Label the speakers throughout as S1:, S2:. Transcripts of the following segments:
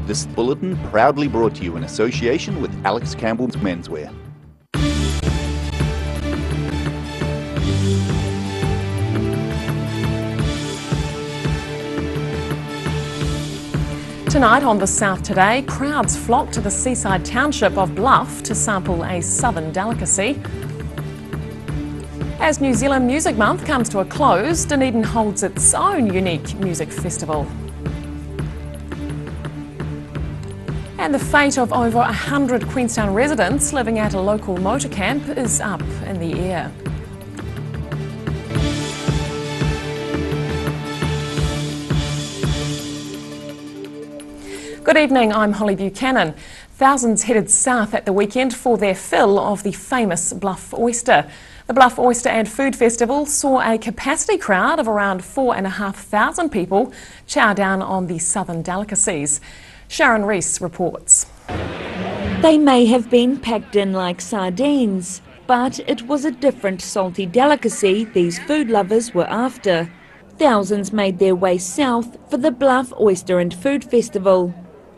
S1: This bulletin proudly brought to you in association with Alex Campbell's Menswear.
S2: Tonight on The South Today, crowds flock to the seaside township of Bluff to sample a southern delicacy. As New Zealand Music Month comes to a close, Dunedin holds its own unique music festival. And the fate of over 100 Queenstown residents living at a local motor camp is up in the air. Good evening, I'm Holly Buchanan. Thousands headed south at the weekend for their fill of the famous Bluff oyster. The Bluff Oyster and Food Festival saw a capacity crowd of around 4,500 people chow down on the southern delicacies. Sharon Rees reports.
S3: They may have been packed in like sardines, but it was a different salty delicacy these food lovers were after. Thousands made their way south for the Bluff Oyster and Food Festival,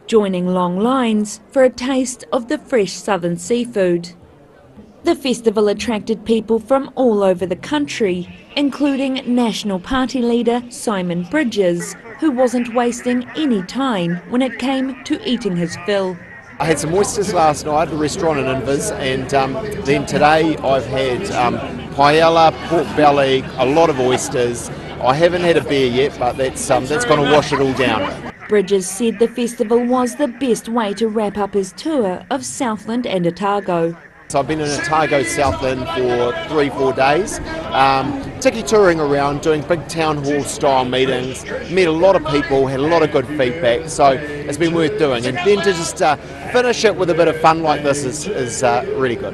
S3: joining long lines for a taste of the fresh southern seafood. The festival attracted people from all over the country, including National Party leader Simon Bridges, who wasn't wasting any time when it came to eating his fill.
S4: I had some oysters last night at a restaurant in Invis, and then today I've had paella, pork belly, a lot of oysters. I haven't had a beer yet, but that's going to wash it all down.
S3: Bridges said the festival was the best way to wrap up his tour of Southland and Otago.
S4: So I've been in Otago, Southland for 3-4 days, particularly touring around, doing big town hall style meetings, met a lot of people, had a lot of good feedback, so it's been worth doing. And then to just finish it with a bit of fun like this is really good.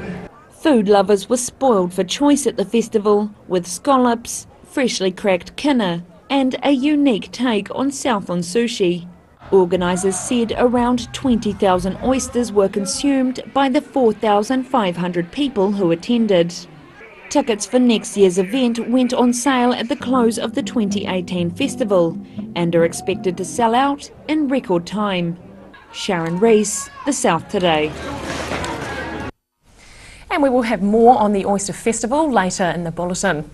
S3: Food lovers were spoiled for choice at the festival, with scallops, freshly cracked kina and a unique take on Southland sushi. Organisers said around 20,000 oysters were consumed by the 4,500 people who attended. Tickets for next year's event went on sale at the close of the 2018 festival and are expected to sell out in record time. Sharon Rees, The South Today.
S2: And we will have more on the Oyster Festival later in the bulletin.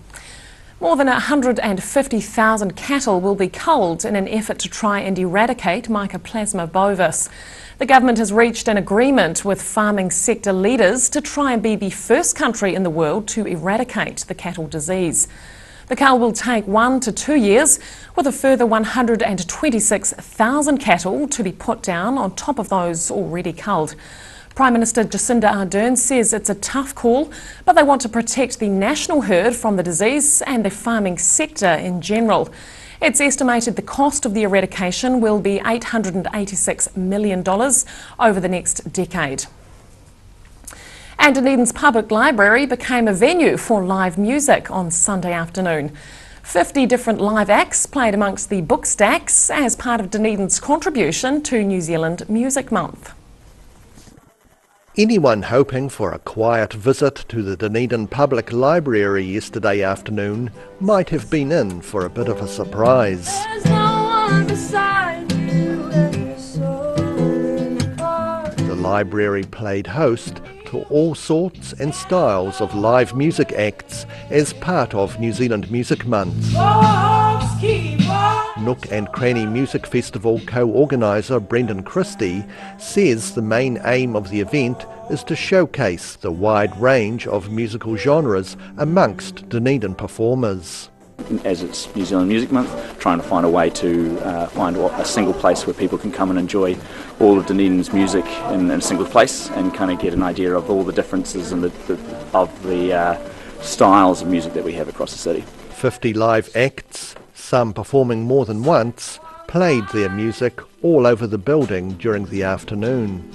S2: More than 150,000 cattle will be culled in an effort to try and eradicate Mycoplasma bovis. The government has reached an agreement with farming sector leaders to try and be the first country in the world to eradicate the cattle disease. The cull will take 1 to 2 years, with a further 126,000 cattle to be put down on top of those already culled. Prime Minister Jacinda Ardern says it's a tough call, but they want to protect the national herd from the disease and the farming sector in general. It's estimated the cost of the eradication will be $886 million over the next decade. And Dunedin's public library became a venue for live music on Sunday afternoon. 50 different live acts played amongst the book stacks as part of Dunedin's contribution to New Zealand Music Month.
S5: Anyone hoping for a quiet visit to the Dunedin Public Library yesterday afternoon might have been in for a bit of a surprise. The library played host to all sorts and styles of live music acts as part of New Zealand Music Month. Nook and Cranny Music Festival co-organiser Brendan Christie says the main aim of the event is to showcase the wide range of musical genres amongst Dunedin performers.
S6: As it's New Zealand Music Month, trying to find a way to find a single place where people can come and enjoy all of Dunedin's music in a single place and kind of get an idea of all the differences and the styles of music that we have across the city.
S5: 50 live acts, some performing more than once, played their music all over the building during the afternoon.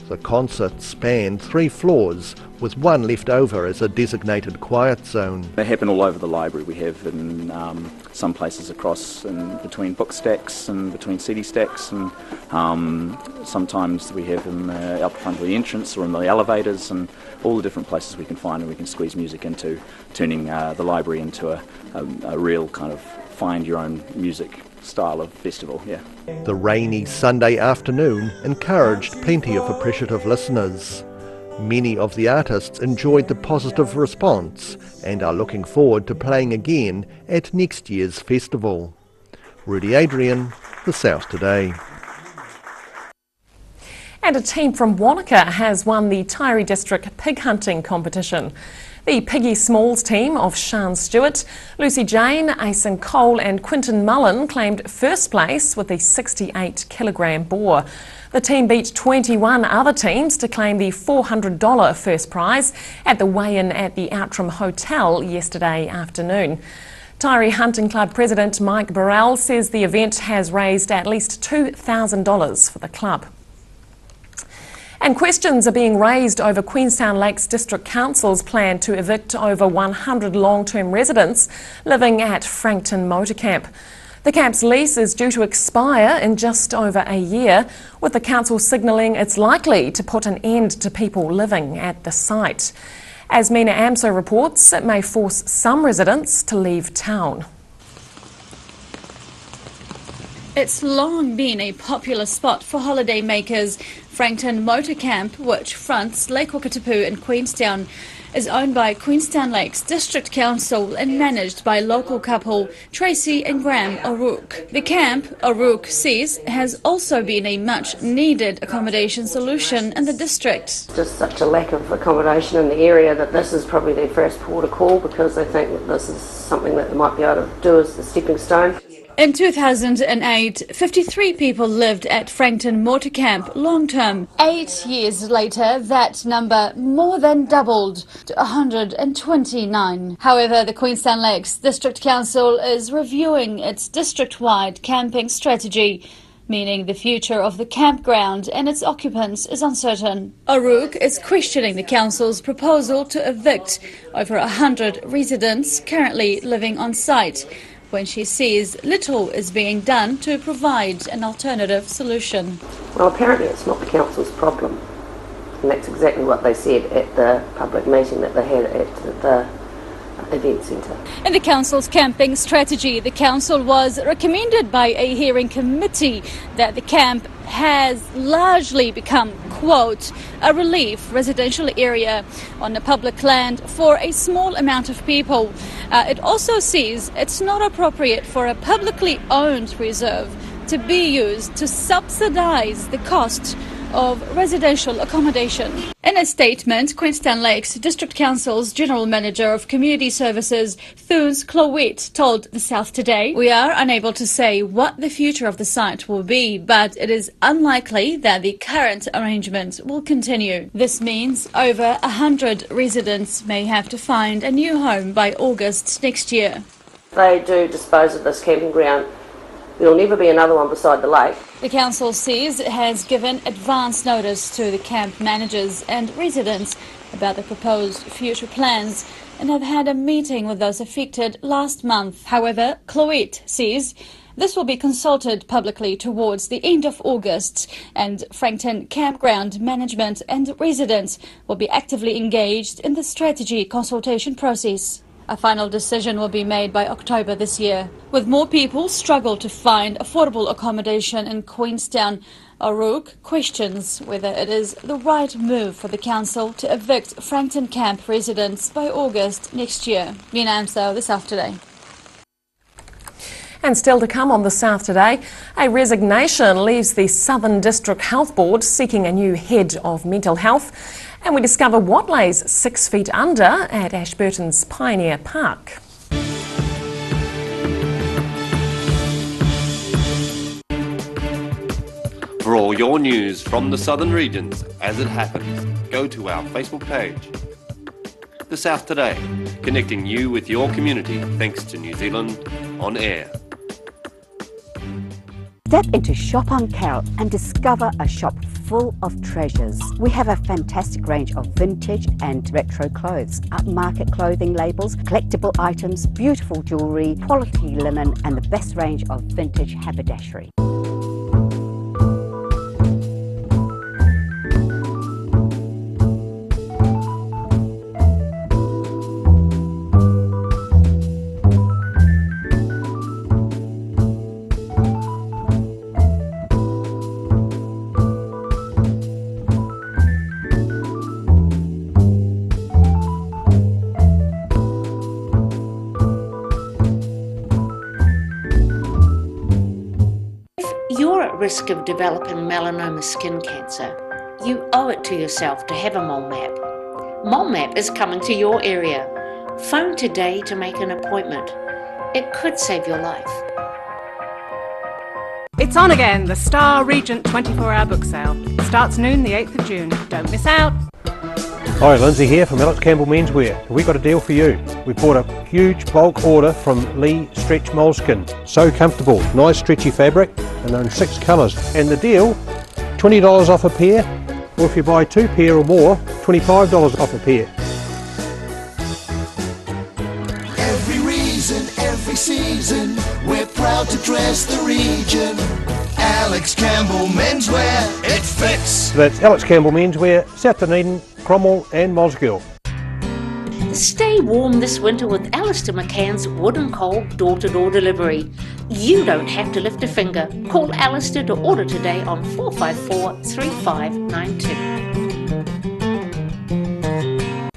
S5: The concert spanned 3 floors, with one left over as a designated quiet zone.
S6: They happen all over the library. We have in some places across and between book stacks and between CD stacks, and sometimes we have them up front of the entrance or in the elevators, and all the different places we can find and we can squeeze music into, turning the library into a real kind of find your own music style of festival, yeah.
S5: The rainy Sunday afternoon encouraged plenty of appreciative listeners. Many of the artists enjoyed the positive response and are looking forward to playing again at next year's festival. Rudy Adrian, The South Today.
S2: And a team from Wanaka has won the Taieri District Pig Hunting Competition. The Piggy Smalls team of Sian Stewart, Lucy Jane, Aisen Cole and Quinton Mullen claimed first place with the 68-kilogram boar. The team beat 21 other teams to claim the $400 first prize at the weigh-in at the Outram Hotel yesterday afternoon. Taieri Hunting Club President Mike Burrell says the event has raised at least $2,000 for the club. And questions are being raised over Queenstown Lakes District Council's plan to evict over 100 long-term residents living at Frankton Motor Camp. The camp's lease is due to expire in just over a year, with the council signalling it's likely to put an end to people living at the site. As Mina Amso reports, it may force some residents to leave town.
S7: It's long been a popular spot for holiday makers. Frankton Motor Camp, which fronts Lake Okatipu in Queenstown, is owned by Queenstown Lakes District Council and managed by local couple Tracy and Graham O'Rourke. The camp, O'Rourke says, has also been a much-needed accommodation solution in the district.
S8: Just such a lack of accommodation in the area that this is probably their first port of call, because they think that this is something that they might be able to do as the stepping stone.
S7: In 2008, 53 people lived at Frankton Motor Camp long-term. 8 years later, that number more than doubled to 129. However, the Queenstown Lakes District Council is reviewing its district-wide camping strategy, meaning the future of the campground and its occupants is uncertain. O'Rourke is questioning the council's proposal to evict over 100 residents currently living on site, when she says little is being done to provide an alternative solution.
S8: Well, apparently it's not the council's problem, and that's exactly what they said at the public meeting that they had at the event centre.
S7: In the council's camping strategy, the council was recommended by a hearing committee that the camp has largely become, quote, a relief residential area on the public land for a small amount of people. It also says it's not appropriate for a publicly owned reserve to be used to subsidise the cost of residential accommodation. In a statement, Queenstown Lakes District Council's General Manager of Community Services, Thunes Clowett, told The South Today, "We are unable to say what the future of the site will be, but it is unlikely that the current arrangement will continue. This means over 100 residents may have to find a new home by August next year."
S8: They do dispose of this camping ground. There'll never be another one beside the lake.
S7: The council says it has given advance notice to the camp managers and residents about the proposed future plans and have had a meeting with those affected last month. However, Clowett says this will be consulted publicly towards the end of August, and Frankton Campground management and residents will be actively engaged in the strategy consultation process. A final decision will be made by October this year. With more people struggle to find affordable accommodation in Queenstown, O'Rourke questions whether it is the right move for the council to evict Frankton Camp residents by August next year. Mina Amso, The South Today.
S2: And still to come on The South Today, a resignation leaves the Southern District Health Board seeking a new head of mental health. And we discover what lays 6 feet under at Ashburton's Pioneer Park.
S9: For all your news from the Southern Regions as it happens, go to our Facebook page. The South Today, connecting you with your community thanks to New Zealand On Air.
S10: Step into Shop on Carol and discover a shop full of treasures. We have a fantastic range of vintage and retro clothes, upmarket clothing labels, collectible items, beautiful jewellery, quality linen and the best range of vintage haberdashery.
S11: You're at risk of developing melanoma skin cancer. You owe it to yourself to have a mole map. Mole Map is coming to your area. Phone today to make an appointment. It could save your life.
S12: It's on again, the Star Regent 24-hour book sale. Starts noon the 8th of June. Don't miss out.
S13: Hi, Lindsay here from Alex Campbell Menswear. We've got a deal for you. We bought a huge bulk order from Lee Stretch Moleskin. So comfortable, nice stretchy fabric, and they're in 6 colours. And the deal, $20 off a pair, or if you buy 2 pair or more, $25 off a pair.
S14: Every reason, every season, we're proud to dress the region. Alex Campbell Menswear, it fits.
S13: So that's Alex Campbell Menswear, South Dunedin, Cromwell and Mosgiel.
S11: Stay warm this winter with Alistair McCann's Wooden Coal door-to-door delivery. You don't have to lift a finger. Call Alistair to order today on 454-3592.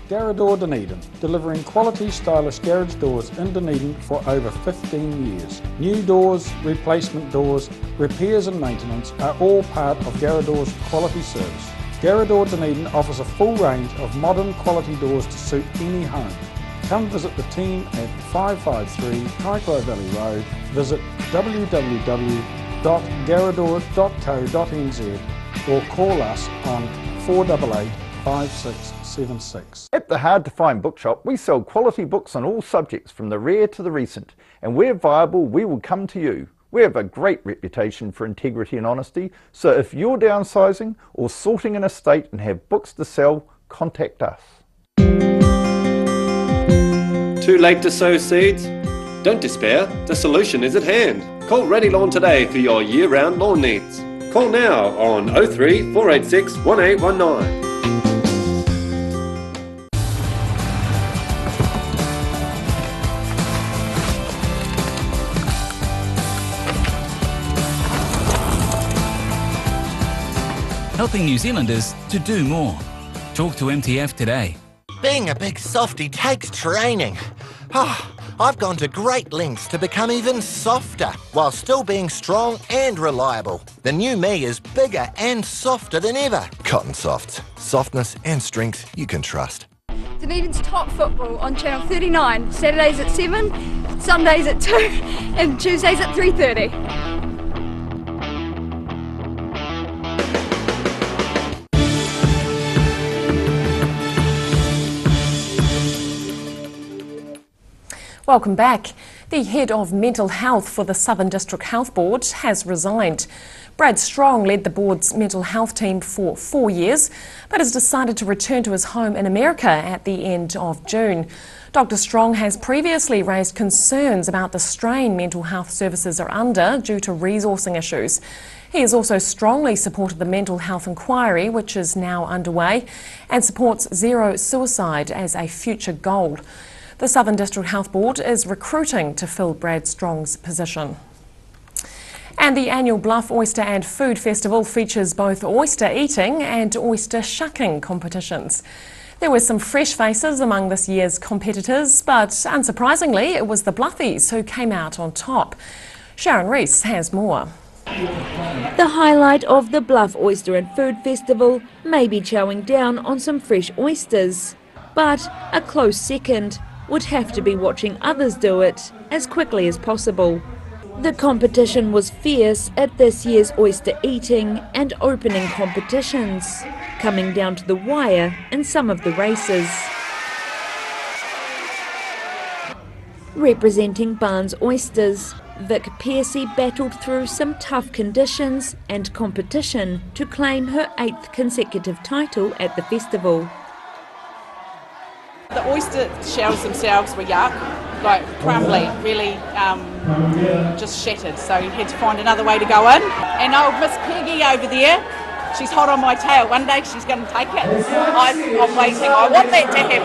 S15: Garrador Dunedin, delivering quality stylish garage doors in Dunedin for over 15 years. New doors, replacement doors, repairs and maintenance are all part of Garrador's quality service. Garrador Dunedin offers a full range of modern quality doors to suit any home. Come visit the team at 553 Kaikoai Valley Road. Visit www.garrador.co.nz or call us on 488 5676.
S1: At the Hard to Find Bookshop, we sell quality books on all subjects from the rare to the recent, and where viable, we will come to you. We have a great reputation for integrity and honesty, so if you're downsizing or sorting an estate and have books to sell, contact us.
S9: Too late to sow seeds? Don't despair, the solution is at hand. Call Ready Lawn today for your year-round lawn needs. Call now on 03 486 1819.
S16: Helping New Zealanders to do more. Talk to MTF today.
S17: Being a big softie takes training. I've gone to great lengths to become even softer while still being strong and reliable. The new me is bigger and softer than ever. Cotton Soft. Softness and strength you can trust.
S18: Dunedin's top football on Channel 39, Saturdays at 7, Sundays at 2 and Tuesdays at 3:30.
S2: Welcome back. The head of mental health for the Southern District Health Board has resigned. Brad Strong led the board's mental health team for 4 years, but has decided to return to his home in America at the end of June. Dr. Strong has previously raised concerns about the strain mental health services are under due to resourcing issues. He has also strongly supported the mental health inquiry, which is now underway, and supports zero suicide as a future goal. The Southern District Health Board is recruiting to fill Brad Strong's position. And the annual Bluff Oyster and Food Festival features both oyster eating and oyster shucking competitions. There were some fresh faces among this year's competitors, but unsurprisingly it was the Bluffies who came out on top. Sharon Rees has more.
S3: The highlight of the Bluff Oyster and Food Festival may be chowing down on some fresh oysters, but a close second would have to be watching others do it as quickly as possible. The competition was fierce at this year's oyster eating and opening competitions, coming down to the wire in some of the races. Representing Barnes Oysters, Vic Piercy battled through some tough conditions and competition to claim her 8th consecutive title at the festival.
S19: The oyster shells themselves were yuck, like crumbly, really just shattered, so you had to find another way to go in. And old Miss Peggy over there, she's hot on my tail. One day she's going to take it. I'm waiting. I want that to happen.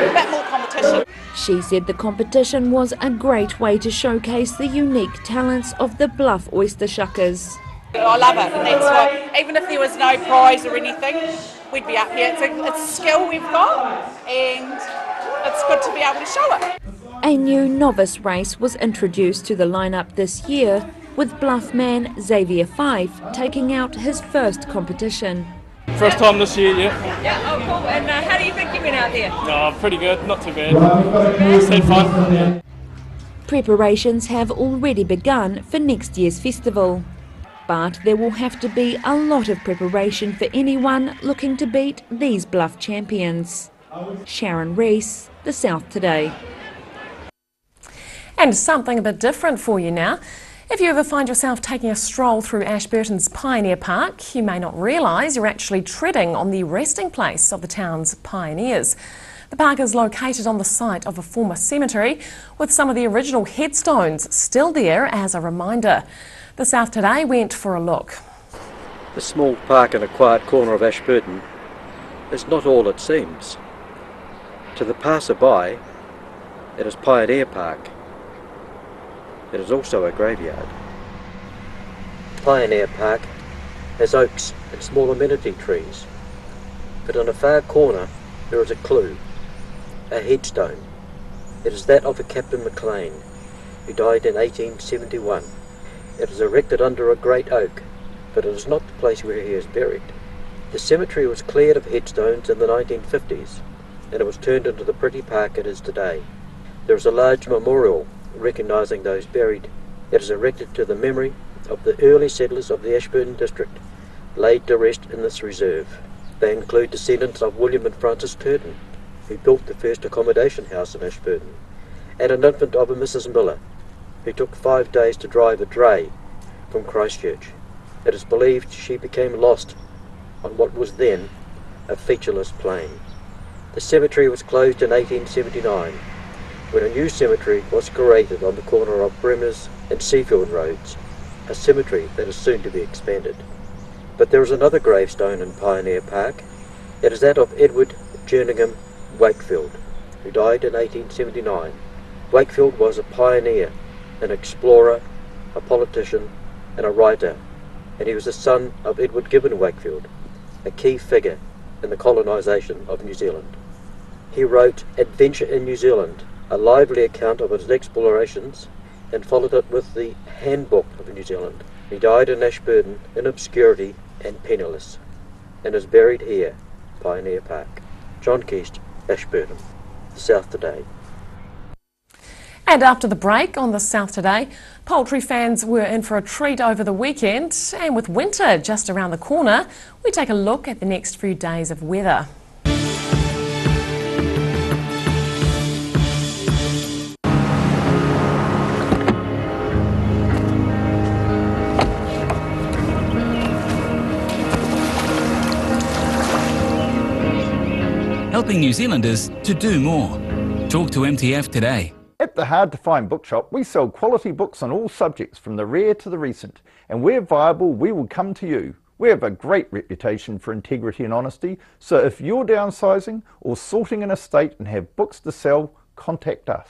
S19: A bit more competition.
S3: She said the competition was a great way to showcase the unique talents of the Bluff Oyster Shuckers.
S19: I love it, and that's why, even if there was no prize or anything, we'd be up here. It's a skill we've got, and it's good to be able to show it.
S3: A new novice race was introduced to the lineup this year, with Bluff man Xavier Fife taking out his first competition.
S20: First time this year, yeah.
S21: Yeah, oh cool. And how do you think you went out there?
S20: Oh, pretty good, not too bad. Just had fun. Yeah.
S3: Preparations have already begun for next year's festival. But there will have to be a lot of preparation for anyone looking to beat these Bluff champions. Sharon Rees, The South Today.
S2: And something a bit different for you now. If you ever find yourself taking a stroll through Ashburton's Pioneer Park, you may not realise you're actually treading on the resting place of the town's pioneers. The park is located on the site of a former cemetery, with some of the original headstones still there as a reminder. The South Today went for a look.
S22: The small park in a quiet corner of Ashburton is not all it seems. To the passer-by, it is Pioneer Park. It is also a graveyard. Pioneer Park has oaks and small amenity trees, but in a far corner there is a clue, a headstone. It is that of a Captain McLean, who died in 1871. It is erected under a great oak, but it is not the place where he is buried. The cemetery was cleared of headstones in the 1950s, and it was turned into the pretty park it is today. There is a large memorial recognising those buried. It is erected to the memory of the early settlers of the Ashburton district, laid to rest in this reserve. They include descendants of William and Francis Turton, who built the first accommodation house in Ashburton, and an infant of a Mrs. Miller, who took 5 days to drive a dray from Christchurch. It is believed she became lost on what was then a featureless plain. The cemetery was closed in 1879, when a new cemetery was created on the corner of Bremers and Seafield Roads, a cemetery that is soon to be expanded. But there is another gravestone in Pioneer Park. It is that of Edward Jerningham Wakefield, who died in 1879. Wakefield was a pioneer, an explorer, a politician and a writer, and he was the son of Edward Gibbon Wakefield, a key figure in the colonisation of New Zealand. He wrote Adventure in New Zealand, a lively account of his explorations, and followed it with the Handbook of New Zealand. He died in Ashburton in obscurity and penniless, and is buried here, Pioneer Park. John Keast, Ashburton, The South Today.
S2: And after the break on The South Today, poultry fans were in for a treat over the weekend, and with winter just around the corner, we take a look at the next few days of weather.
S16: Helping New Zealanders to do more. Talk to MTF today.
S1: At the Hard to Find Bookshop, we sell quality books on all subjects from the rare to the recent, and where viable, we will come to you. We have a great reputation for integrity and honesty, so if you're downsizing or sorting an estate and have books to sell, contact us.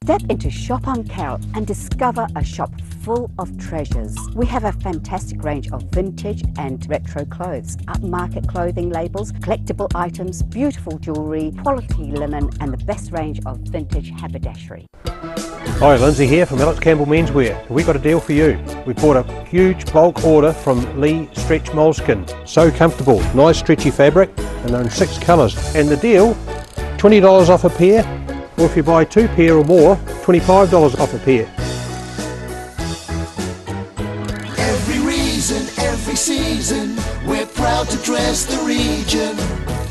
S10: Step into Shop on Carrot and discover a shop full of treasures. We have a fantastic range of vintage and retro clothes, upmarket clothing labels, collectible items, beautiful jewellery, quality linen and the best range of vintage haberdashery.
S13: Hi, Lindsay here from Alex Campbell Menswear. We've got a deal for you. We bought a huge bulk order from Lee Stretch Moleskin. So comfortable, nice stretchy fabric, and they're in 6 colours. And the deal, $20 off a pair, or if you buy 2 pair or more, $25 off a pair.
S14: Every reason, every season, we're proud to dress the region.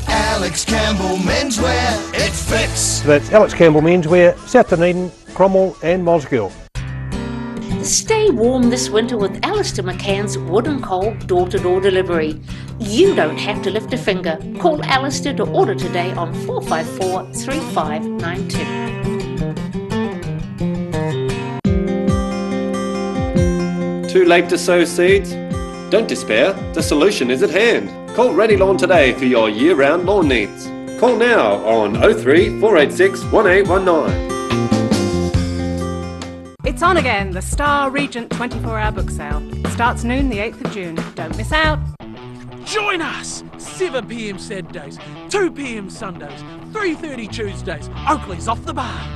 S14: Alex Campbell Menswear, it fits.
S13: So that's Alex Campbell Menswear, South Dunedin, Cromwell and Mosgiel.
S11: Stay warm this winter with Alistair McCann's Wooden Coal door-to-door delivery. You don't have to lift a finger. Call Alistair to order today on 454 3592.
S9: Too late to sow seeds? Don't despair, the solution is at hand. Call Ready Lawn today for your year-round lawn needs. Call now on 03 486 1819.
S12: It's on again, the Star Regent 24-hour book sale. Starts noon the 8th of June. Don't miss out.
S4: Join us! 7 p.m. Saturdays, 2 p.m. Sundays, 3:30 Tuesdays. Oakley's off the bar.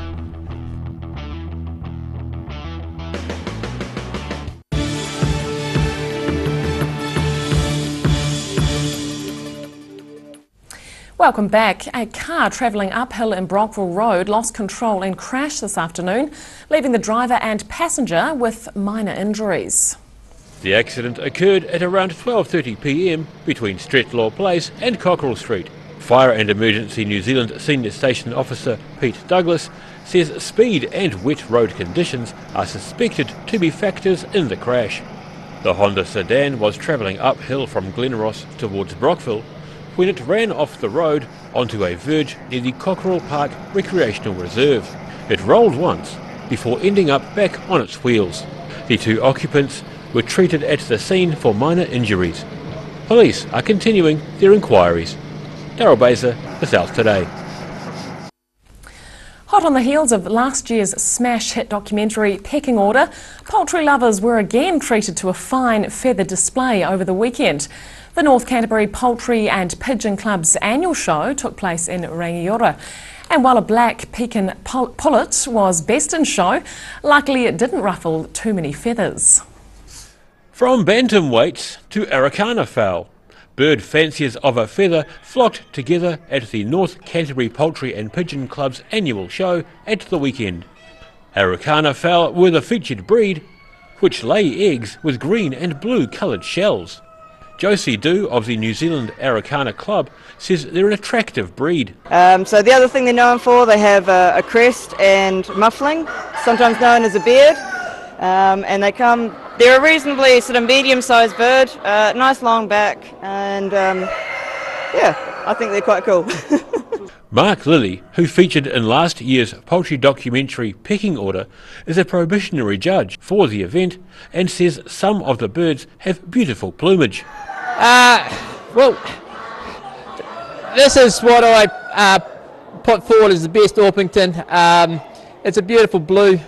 S2: Welcome back. A car travelling uphill in Brockville Road lost control and crashed this afternoon, leaving the driver and passenger with minor injuries.
S6: The accident occurred at around 12:30 p.m. between Stretlaw Place and Cockerell Street. Fire and Emergency New Zealand Senior Station Officer Pete Douglas says speed and wet road conditions are suspected to be factors in the crash. The Honda sedan was travelling uphill from Glenross towards Brockville when it ran off the road onto a verge near the Cockerell Park Recreational Reserve. It rolled once before ending up back on its wheels. The two occupants were treated at the scene for minor injuries. Police are continuing their inquiries. Daryl Baser, The South Today.
S2: Hot on the heels of last year's smash hit documentary Pecking Order, poultry lovers were again treated to a fine feather display over the weekend. The North Canterbury Poultry and Pigeon Club's annual show took place in Rangiora. And while a black Pekin pullet was best in show, luckily it didn't ruffle too many feathers.
S6: From bantamweights to Araucana fowl, bird fanciers of a feather flocked together at the North Canterbury Poultry and Pigeon Club's annual show at the weekend. Araucana fowl were the featured breed, which lay eggs with green and blue coloured shells. Josie Dew of the New Zealand Araucana Club says they're an attractive breed.
S23: So the other thing they're known for, they have a crest and muffling, sometimes known as a beard, and they're a reasonably sort of medium-sized bird, nice long back, and yeah, I think they're quite cool.
S6: Mark Lilly, who featured in last year's poultry documentary Pecking Order, is a probationary judge for the event and says some of the birds have beautiful plumage.
S24: Well, this is what I put forward as the best Orpington. It's a beautiful blue.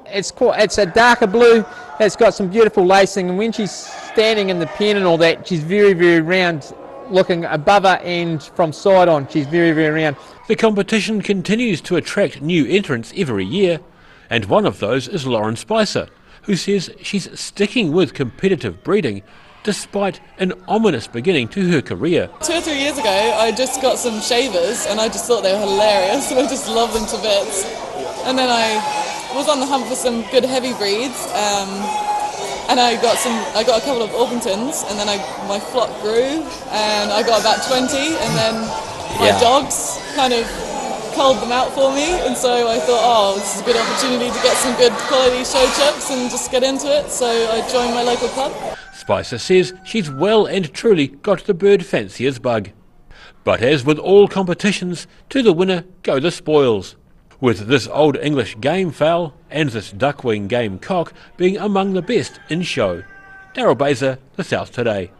S24: It's a darker blue. It's got some beautiful lacing, and when she's standing in the pen and all that, she's very, very round. Looking above her and from side on, she's very, very round.
S6: The competition continues to attract new entrants every year, and one of those is Lauren Spicer, who says she's sticking with competitive breeding despite an ominous beginning to her career.
S25: 2 or 3 years ago, I just got some shavers and I just thought they were hilarious and I just love them to bits. And then I was on the hunt for some good heavy breeds. And I got a couple of Orpingtons, and then my flock grew, and I got about 20, and then my dogs kind of culled them out for me, and so I thought, oh, this is a good opportunity to get some good quality show chicks and just get into it, so I joined my local club.
S6: Spicer says she's well and truly got the bird fancier's bug. But as with all competitions, to the winner go the spoils, with this Old English game fowl and this duckwing game cock being among the best in show. Daryl Baser, The South Today.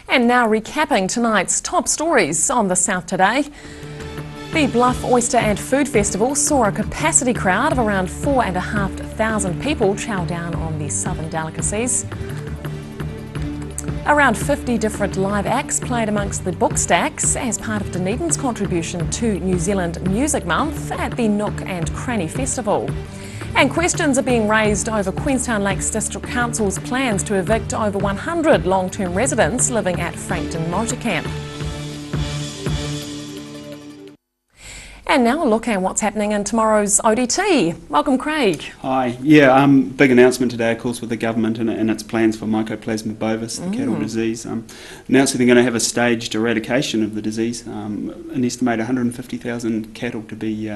S2: And now recapping tonight's top stories on The South Today. The Bluff Oyster and Food Festival saw a capacity crowd of around 4,500 people chow down on the southern delicacies. Around 50 different live acts played amongst the book stacks as part of Dunedin's contribution to New Zealand Music Month at the Nook and Cranny Festival. And questions are being raised over Queenstown Lakes District Council's plans to evict over 100 long-term residents living at Frankton Motor Camp. And now a look at what's happening in tomorrow's ODT. Welcome, Craig.
S26: Hi. Yeah, big announcement today, of course, with the government and its plans for Mycoplasma bovis, the cattle disease. Announcing they're going to have a staged eradication of the disease. An estimated 150,000 cattle to be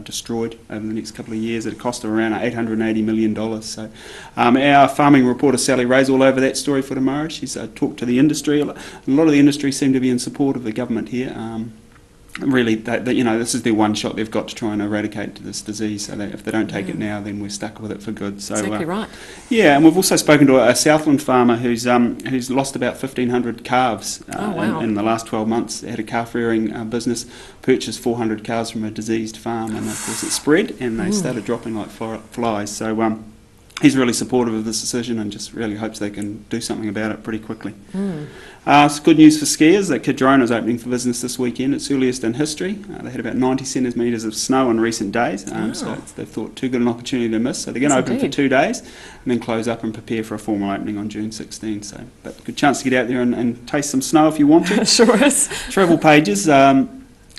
S26: destroyed over the next couple of years at a cost of around $880 million. So our farming reporter Sally Ray's all over that story for tomorrow. She's talked to the industry. A lot of the industry seem to be in support of the government here. really, this is their one shot they've got to try and eradicate this disease. So that if they don't take it now, then we're stuck with it for good. So,
S2: exactly right.
S26: Yeah, and we've also spoken to a Southland farmer who's lost about 1,500 calves in the last 12 months. They had a calf rearing business, purchased 400 cows from a diseased farm, and of course it spread, and they started dropping like flies. So he's really supportive of this decision and just really hopes they can do something about it pretty quickly. It's good news for skiers that Cardrona is opening for business this weekend. It's earliest in history. They had about 90 centimetres of snow in recent days, so they thought too good an opportunity to miss. So they're going to open for 2 days and then close up and prepare for a formal opening on June 16. So, but good chance to get out there and taste some snow if you want to.
S2: Sure is.
S26: Travel pages.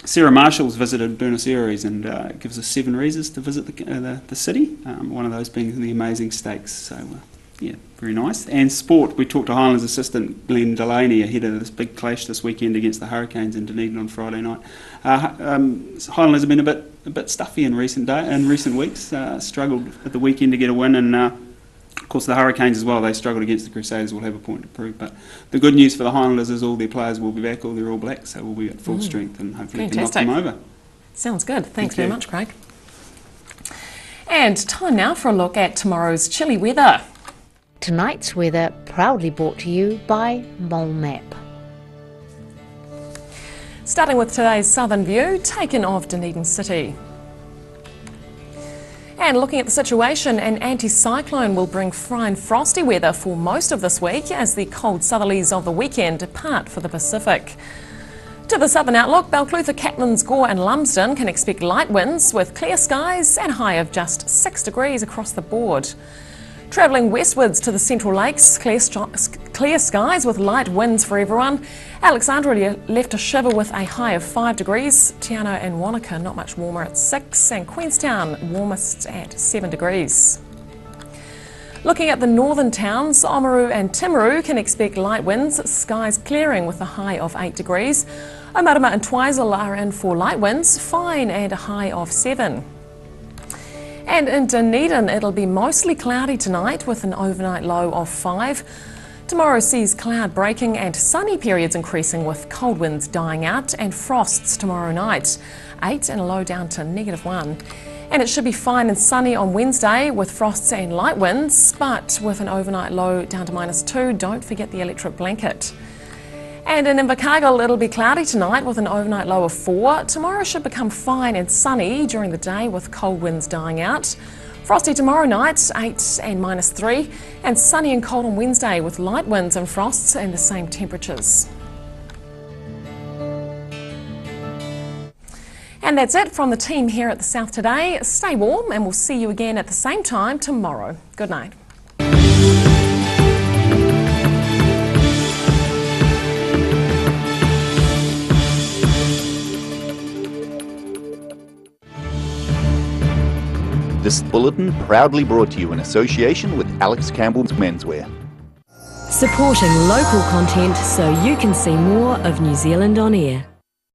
S26: Sarah Marshall's visited Buenos Aires and gives us 7 reasons to visit the city, one of those being the amazing steaks. So, yeah, very nice. And sport, we talked to Highlanders assistant Glenn Delaney ahead of this big clash this weekend against the Hurricanes in Dunedin on Friday night. Highlanders have been a bit stuffy in recent weeks, struggled at the weekend to get a win, and of course the Hurricanes as well, they struggled against the Crusaders, will have a point to prove. But the good news for the Highlanders is all their players will be back, all their All Blacks, so we'll be at full strength and hopefully can knock them over.
S2: Sounds good. Thanks very much, Craig. And time now for a look at tomorrow's chilly weather.
S11: Tonight's weather proudly brought to you by Mole Map.
S2: Starting with today's southern view, taken of Dunedin City. And looking at the situation, an anticyclone will bring fine frosty weather for most of this week as the cold southerlies of the weekend depart for the Pacific. To the southern outlook, Balclutha, Catlins, Gore and Lumsden can expect light winds with clear skies and a high of just 6 degrees across the board. Travelling westwards to the Central Lakes, clear skies with light winds for everyone. Alexandria left to shiver with a high of 5 degrees. Te Anau and Wanaka not much warmer at 6, and Queenstown warmest at 7 degrees. Looking at the northern towns, Oamaru and Timaru can expect light winds, skies clearing with a high of 8 degrees. Omarama and Twizel are in for light winds, fine and a high of 7. And in Dunedin, it'll be mostly cloudy tonight with an overnight low of 5. Tomorrow sees cloud breaking and sunny periods increasing with cold winds dying out and frosts tomorrow night. 8 and a low down to -1. And it should be fine and sunny on Wednesday with frosts and light winds, but with an overnight low down to -2. Don't forget the electric blanket. And in Invercargill, it'll be cloudy tonight with an overnight low of 4. Tomorrow should become fine and sunny during the day with cold winds dying out. Frosty tomorrow night, 8 and -3. And sunny and cold on Wednesday with light winds and frosts and the same temperatures. And that's it from the team here at the South Today. Stay warm and we'll see you again at the same time tomorrow. Good night.
S5: This bulletin proudly brought to you in association with Alex Campbell's Menswear.
S7: Supporting local content so you can see more of New Zealand on air.